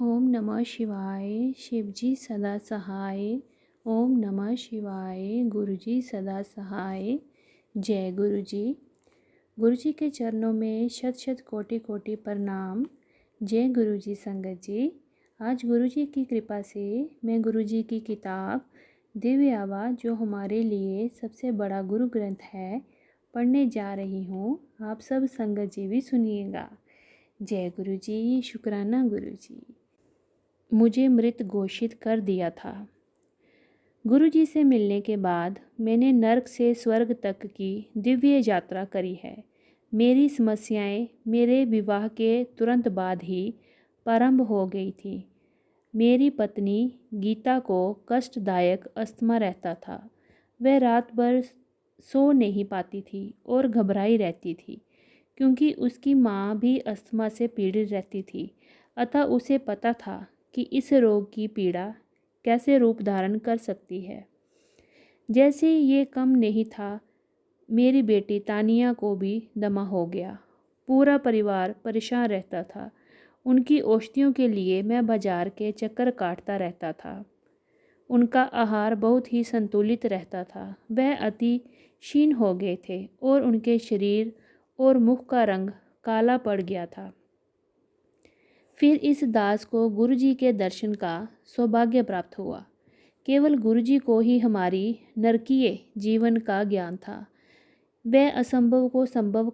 ओम नमः शिवाय। शिवजी सदा सहाय। ओम नमः शिवाय। गुरुजी सदा सहाय। जय गुरुजी। गुरुजी के चरणों में शत शत कोटि कोटि प्रणाम। जय गुरुजी संगत जी। आज गुरुजी की कृपा से मैं गुरुजी की किताब दिव्य आवाज़, जो हमारे लिए सबसे बड़ा गुरु ग्रंथ है, पढ़ने जा रही हूँ। आप सब संगत जी भी सुनिएगा। जय गुरुजी। शुक्राना गुरुजी। मुझे मृत घोषित कर दिया था। गुरुजी से मिलने के बाद मैंने नर्क से स्वर्ग तक की दिव्य यात्रा करी है। मेरी समस्याएं मेरे विवाह के तुरंत बाद ही प्रारंभ हो गई थी। मेरी पत्नी गीता को कष्टदायक अस्थमा रहता था। वह रात भर सो नहीं पाती थी और घबराई रहती थी, क्योंकि उसकी माँ भी अस्थमा से पीड़ित रहती थी। अतः उसे पता था कि इस रोग की पीड़ा कैसे रूप धारण कर सकती है। जैसे ये कम नहीं था, मेरी बेटी तानिया को भी दमा हो गया। पूरा परिवार परेशान रहता था। उनकी औषधियों के लिए मैं बाजार के चक्कर काटता रहता था। उनका आहार बहुत ही संतुलित रहता था। वह अति क्षीण हो गए थे और उनके शरीर और मुख का रंग काला पड़ गया था। फिर इस दास को गुरुजी के दर्शन का सौभाग्य प्राप्त हुआ। केवल गुरुजी को ही हमारी नरकीय जीवन का ज्ञान था। वह असंभव को संभव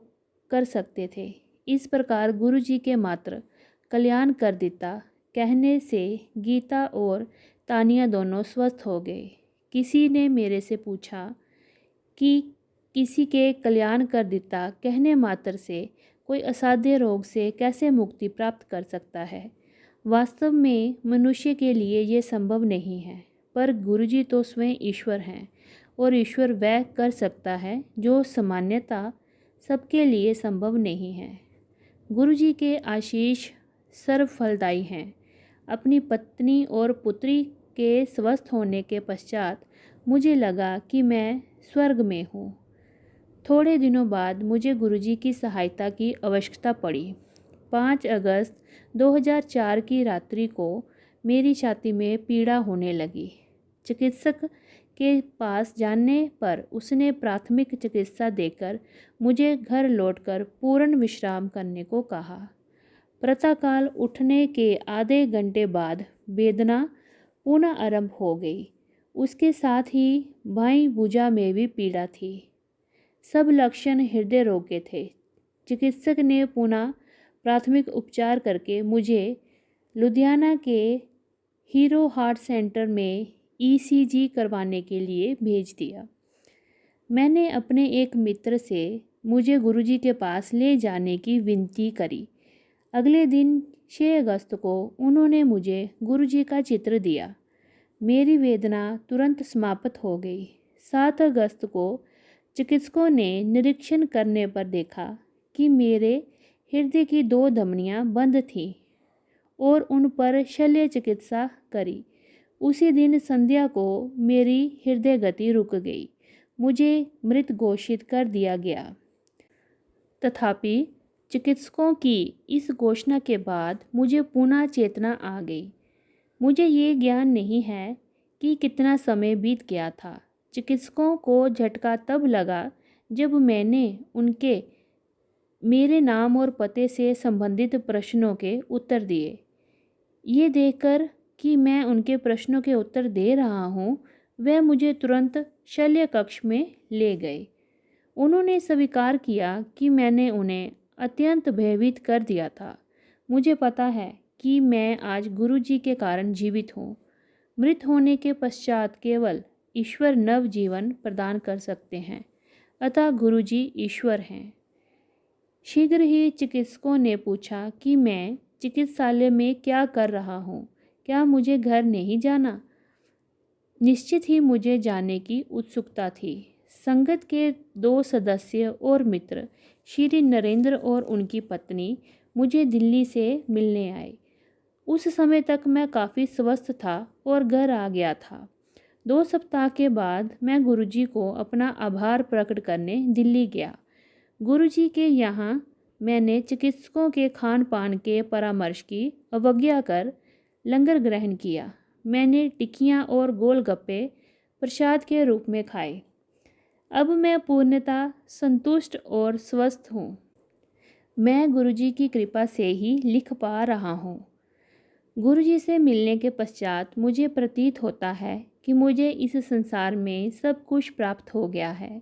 कर सकते थे। इस प्रकार गुरुजी के मात्र कल्याण कर देता कहने से गीता और तानिया दोनों स्वस्थ हो गए। किसी ने मेरे से पूछा कि किसी के कल्याण कर देता कहने मात्र से कोई असाध्य रोग से कैसे मुक्ति प्राप्त कर सकता है। वास्तव में मनुष्य के लिए ये संभव नहीं है, पर गुरुजी तो स्वयं ईश्वर हैं और ईश्वर वह कर सकता है जो सामान्यतः सबके लिए संभव नहीं है। गुरुजी के आशीष सर्वफलदायी हैं। अपनी पत्नी और पुत्री के स्वस्थ होने के पश्चात मुझे लगा कि मैं स्वर्ग में हूँ। थोड़े दिनों बाद मुझे गुरुजी की सहायता की आवश्यकता पड़ी। 5 अगस्त 2004 की रात्रि को मेरी छाती में पीड़ा होने लगी। चिकित्सक के पास जाने पर उसने प्राथमिक चिकित्सा देकर मुझे घर लौटकर पूर्ण विश्राम करने को कहा। प्रातःकाल उठने के आधे घंटे बाद वेदना पुनः आरंभ हो गई। उसके साथ ही बाईं भुजा में भी पीड़ा थी। सब लक्षण हृदय रोग के थे। चिकित्सक ने पुनः प्राथमिक उपचार करके मुझे लुधियाना के हीरो हार्ट सेंटर में ईसीजी करवाने के लिए भेज दिया। मैंने अपने एक मित्र से मुझे गुरुजी के पास ले जाने की विनती करी। अगले दिन 6 अगस्त को उन्होंने मुझे गुरुजी का चित्र दिया। मेरी वेदना तुरंत समाप्त हो गई। 7 अगस्त को चिकित्सकों ने निरीक्षण करने पर देखा कि मेरे हृदय की 2 धमनियां बंद थीं और उन पर शल्य चिकित्सा करी। उसी दिन संध्या को मेरी हृदय गति रुक गई। मुझे मृत घोषित कर दिया गया। तथापि चिकित्सकों की इस घोषणा के बाद मुझे पुनः चेतना आ गई। मुझे ये ज्ञान नहीं है कि कितना समय बीत गया था। चिकित्सकों को झटका तब लगा जब मैंने उनके मेरे नाम और पते से संबंधित प्रश्नों के उत्तर दिए। ये देखकर कि मैं उनके प्रश्नों के उत्तर दे रहा हूँ, वह मुझे तुरंत शल्य कक्ष में ले गए। उन्होंने स्वीकार किया कि मैंने उन्हें अत्यंत भयभीत कर दिया था। मुझे पता है कि मैं आज गुरुजी के कारण जीवित हूँ। मृत होने के पश्चात केवल ईश्वर नव जीवन प्रदान कर सकते हैं, अतः गुरुजी ईश्वर हैं। शीघ्र ही चिकित्सकों ने पूछा कि मैं चिकित्सालय में क्या कर रहा हूँ, क्या मुझे घर नहीं जाना। निश्चित ही मुझे जाने की उत्सुकता थी। संगत के 2 सदस्य और मित्र श्री नरेंद्र और उनकी पत्नी मुझे दिल्ली से मिलने आए। उस समय तक मैं काफ़ी स्वस्थ था और घर आ गया था। 2 सप्ताह के बाद मैं गुरुजी को अपना आभार प्रकट करने दिल्ली गया। गुरुजी के यहाँ मैंने चिकित्सकों के खान पान के परामर्श की अवज्ञा कर लंगर ग्रहण किया। मैंने टिक्कियाँ और गोलगप्पे प्रसाद के रूप में खाए। अब मैं पूर्णतः संतुष्ट और स्वस्थ हूँ। मैं गुरुजी की कृपा से ही लिख पा रहा हूँ। गुरुजी से मिलने के पश्चात मुझे प्रतीत होता है कि मुझे इस संसार में सब कुछ प्राप्त हो गया है।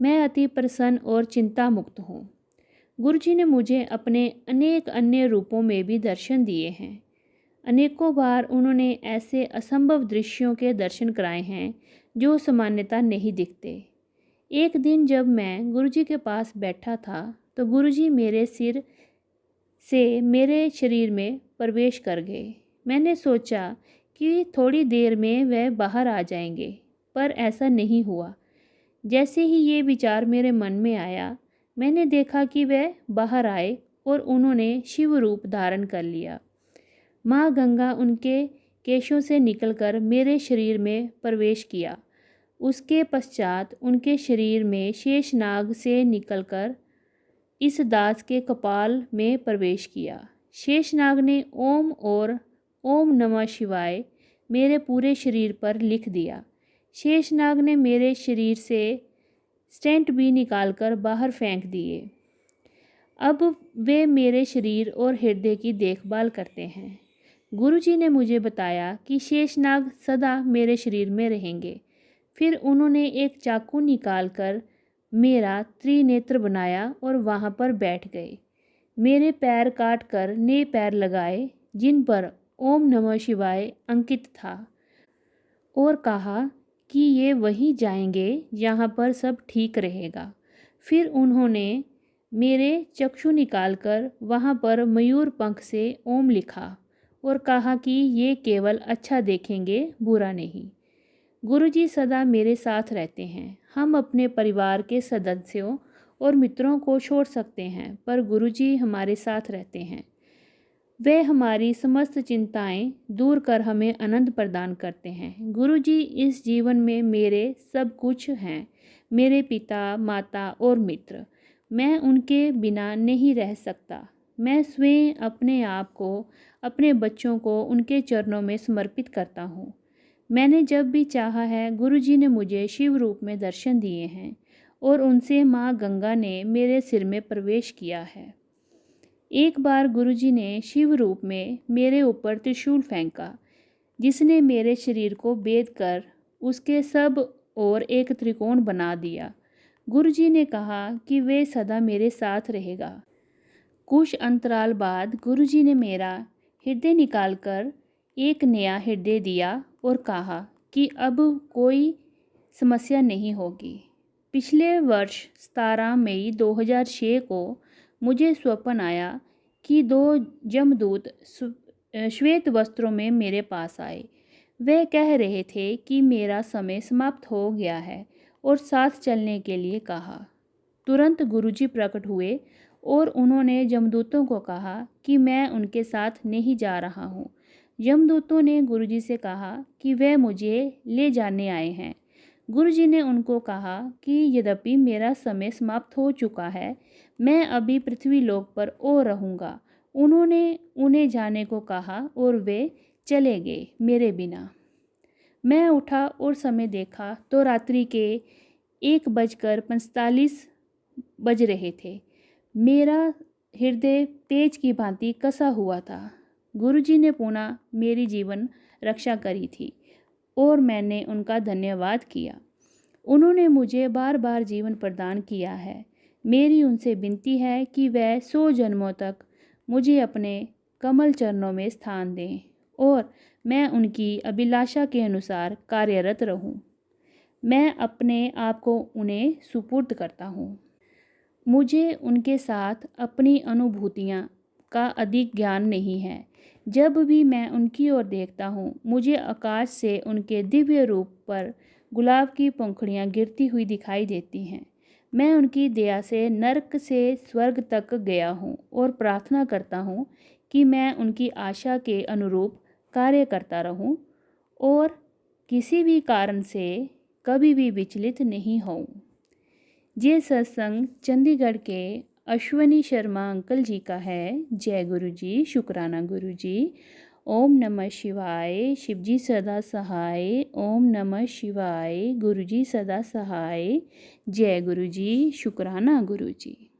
मैं अति प्रसन्न और चिंता मुक्त हूँ। गुरुजी ने मुझे अपने अनेक अन्य रूपों में भी दर्शन दिए हैं। अनेकों बार उन्होंने ऐसे असंभव दृश्यों के दर्शन कराए हैं जो सामान्यतः नहीं दिखते। एक दिन जब मैं गुरुजी के पास बैठा था तो गुरुजी मेरे सिर से मेरे शरीर में प्रवेश कर गए। मैंने सोचा कि थोड़ी देर में वह बाहर आ जाएंगे, पर ऐसा नहीं हुआ। जैसे ही ये विचार मेरे मन में आया, मैंने देखा कि वह बाहर आए और उन्होंने शिव रूप धारण कर लिया। माँ गंगा उनके केशों से निकलकर मेरे शरीर में प्रवेश किया। उसके पश्चात उनके शरीर में शेषनाग से निकलकर इस दास के कपाल में प्रवेश किया। शेषनाग ने ओम और ओम नमः शिवाय मेरे पूरे शरीर पर लिख दिया। शेषनाग ने मेरे शरीर से स्टेंट भी निकालकर बाहर फेंक दिए। अब वे मेरे शरीर और हृदय की देखभाल करते हैं। गुरुजी ने मुझे बताया कि शेषनाग सदा मेरे शरीर में रहेंगे। फिर उन्होंने एक चाकू निकालकर मेरा त्रिनेत्र बनाया और वहाँ पर बैठ गए। मेरे पैर काट कर नए पैर लगाए जिन पर ओम नमः शिवाय अंकित था और कहा कि ये वहीं जाएंगे जहाँ पर सब ठीक रहेगा। फिर उन्होंने मेरे चक्षु निकालकर वहाँ पर मयूर पंख से ओम लिखा और कहा कि ये केवल अच्छा देखेंगे, बुरा नहीं। गुरुजी सदा मेरे साथ रहते हैं। हम अपने परिवार के सदस्यों और मित्रों को छोड़ सकते हैं, पर गुरुजी हमारे साथ रहते हैं। वे हमारी समस्त चिंताएं दूर कर हमें आनंद प्रदान करते हैं। गुरुजी इस जीवन में मेरे सब कुछ हैं, मेरे पिता, माता और मित्र। मैं उनके बिना नहीं रह सकता। मैं स्वयं अपने आप को, अपने बच्चों को उनके चरणों में समर्पित करता हूँ। मैंने जब भी चाहा है, गुरुजी ने मुझे शिव रूप में दर्शन दिए हैं और उनसे माँ गंगा ने मेरे सिर में प्रवेश किया है। एक बार गुरुजी ने शिव रूप में मेरे ऊपर त्रिशूल फेंका, जिसने मेरे शरीर को बेध कर उसके सब ओर एक त्रिकोण बना दिया। गुरुजी ने कहा कि वे सदा मेरे साथ रहेगा। कुछ अंतराल बाद गुरुजी ने मेरा हृदय निकालकर एक नया हृदय दिया और कहा कि अब कोई समस्या नहीं होगी। पिछले वर्ष 17 मई 2006 को मुझे स्वप्न आया कि 2 जमदूत श्वेत वस्त्रों में मेरे पास आए। वे कह रहे थे कि मेरा समय समाप्त हो गया है और साथ चलने के लिए कहा। तुरंत गुरुजी प्रकट हुए और उन्होंने जमदूतों को कहा कि मैं उनके साथ नहीं जा रहा हूँ। यमदूतों ने गुरुजी से कहा कि वे मुझे ले जाने आए हैं। गुरुजी ने उनको कहा कि यद्यपि मेरा समय समाप्त हो चुका है, मैं अभी पृथ्वी लोक पर और रहूँगा। उन्होंने उन्हें जाने को कहा और वे चले गए मेरे बिना। मैं उठा और समय देखा तो रात्रि के 1:45 बज रहे थे। मेरा हृदय पेच की भांति कसा हुआ था। गुरुजी ने पुनः मेरी जीवन रक्षा करी थी और मैंने उनका धन्यवाद किया। उन्होंने मुझे बार बार जीवन प्रदान किया है। मेरी उनसे विनती है कि वह 100 जन्मों तक मुझे अपने कमल चरणों में स्थान दें और मैं उनकी अभिलाषा के अनुसार कार्यरत रहूं। मैं अपने आप को उन्हें सुपुर्द करता हूँ। मुझे उनके साथ अपनी अनुभूतियाँ का अधिक ज्ञान नहीं है। जब भी मैं उनकी ओर देखता हूँ, मुझे आकाश से उनके दिव्य रूप पर गुलाब की पंखुड़ियाँ गिरती हुई दिखाई देती हैं। मैं उनकी दया से नरक से स्वर्ग तक गया हूँ और प्रार्थना करता हूँ कि मैं उनकी आशा के अनुरूप कार्य करता रहूँ और किसी भी कारण से कभी भी विचलित नहीं होऊं। ये सत्संग चंडीगढ़ के अश्वनी शर्मा अंकल जी का है। जय गुरु जी, शुक्राना गुरु जी। ओम नमः शिवाय। शिवजी सदा सहाय। ओम नमः शिवाय। गुरुजी सदा सहाय। जय गुरुजी। शुक्राना गुरुजी।